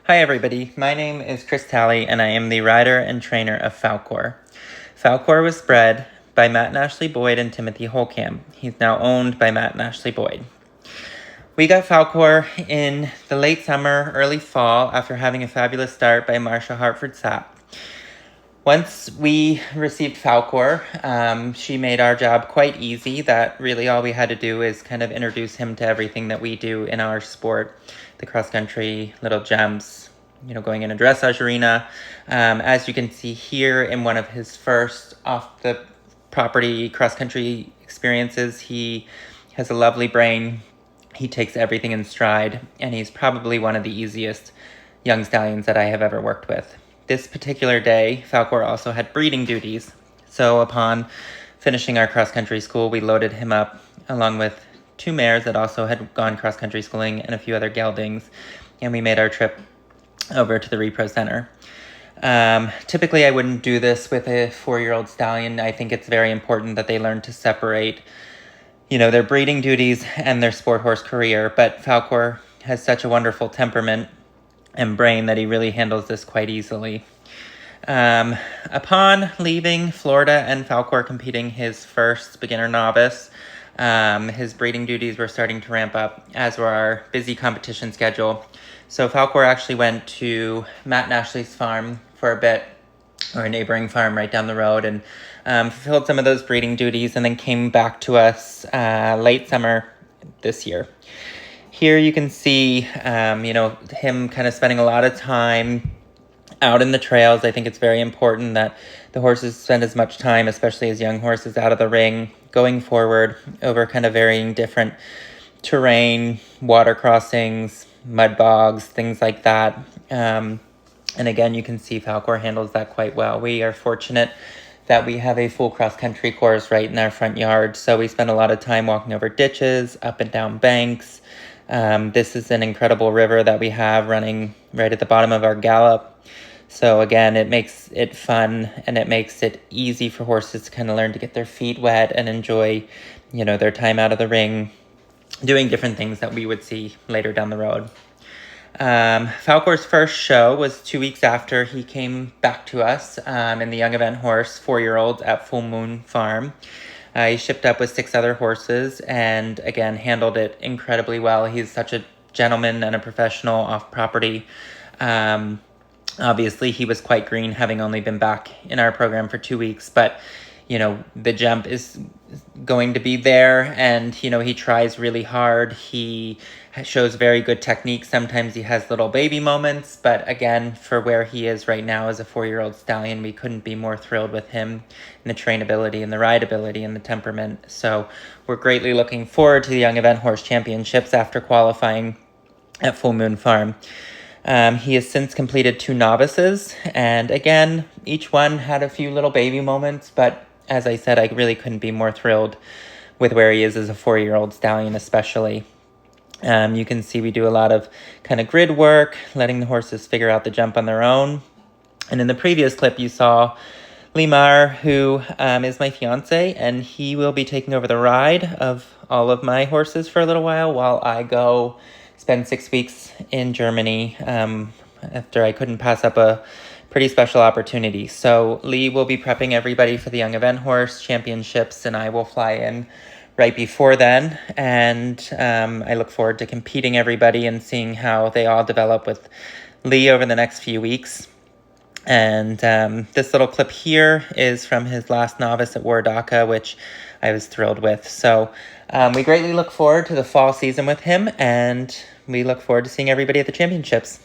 Hi everybody, my name is Chris Talley and I am the rider and trainer of Falkor. Falkor was bred by Matt and Ashley Boyd and Timothy Holcamp. He's now owned by Matt and Ashley Boyd. We got Falkor in the late summer, early fall after having a fabulous start by Marsha Hartford Sapp. Once we received Falkor, she made our job quite easy. That really all we had to do is kind of introduce him to everything that we do in our sport, the cross-country little jumps, going in a dressage arena. As you can see here in one of his first off-the-property cross-country experiences, he has a lovely brain. He takes everything in stride, and he's probably one of the easiest young stallions that I have ever worked with. This particular day, Falkor also had breeding duties. So upon finishing our cross-country school, we loaded him up along with two mares that also had gone cross-country schooling and a few other geldings, and we made our trip over to the Repro Center. Typically, I wouldn't do this with a 4-year-old stallion. I think it's very important that they learn to separate, their breeding duties and their sport horse career, but Falkor has such a wonderful temperament and brain that he really handles this quite easily. Upon leaving Florida and Falkor competing his first beginner novice, his breeding duties were starting to ramp up, as were our busy competition schedule. So Falkor actually went to Matt and Ashley's farm for a bit, or a neighboring farm right down the road, and fulfilled some of those breeding duties, and then came back to us late summer this year. Here you can see, him kind of spending a lot of time out in the trails. I think it's very important that the horses spend as much time, especially as young horses, out of the ring, going forward over kind of varying different terrain, water crossings, mud bogs, things like that. And again, you can see Falkor handles that quite well. We are fortunate that we have a full cross-country course right in our front yard, so we spend a lot of time walking over ditches, up and down banks. This is an incredible river that we have running right at the bottom of our gallop. So again, it makes it fun and it makes it easy for horses to kind of learn to get their feet wet and enjoy, their time out of the ring, doing different things that we would see later down the road. Falkor's first show was 2 weeks after he came back to us in the young event horse 4-year-old at Full Moon Farm. He shipped up with 6 other horses and, again, handled it incredibly well. He's such a gentleman and a professional off-property. Obviously, he was quite green, having only been back in our program for 2 weeks. But, the jump is going to be there, and, he tries really hard. He shows very good technique. Sometimes he has little baby moments. But, again, for where he is right now as a 4-year-old stallion, we couldn't be more thrilled with him and the trainability and the rideability and the temperament. So we're greatly looking forward to the Young Event Horse Championships after qualifying at Full Moon Farm. He has since completed 2 novices, and again, each one had a few little baby moments, but as I said, I really couldn't be more thrilled with where he is as a 4-year-old stallion especially. You can see we do a lot of kind of grid work, letting the horses figure out the jump on their own. And in the previous clip, you saw Limar, who is my fiance, and he will be taking over the ride of all of my horses for a little while I go spend 6 weeks in Germany after I couldn't pass up a pretty special opportunity. So Lee will be prepping everybody for the Young Event Horse Championships, and I will fly in right before then. And I look forward to competing everybody and seeing how they all develop with Lee over the next few weeks. And this little clip here is from his last novice at Wardaka, which I was thrilled with. So we greatly look forward to the fall season with him, and we look forward to seeing everybody at the championships.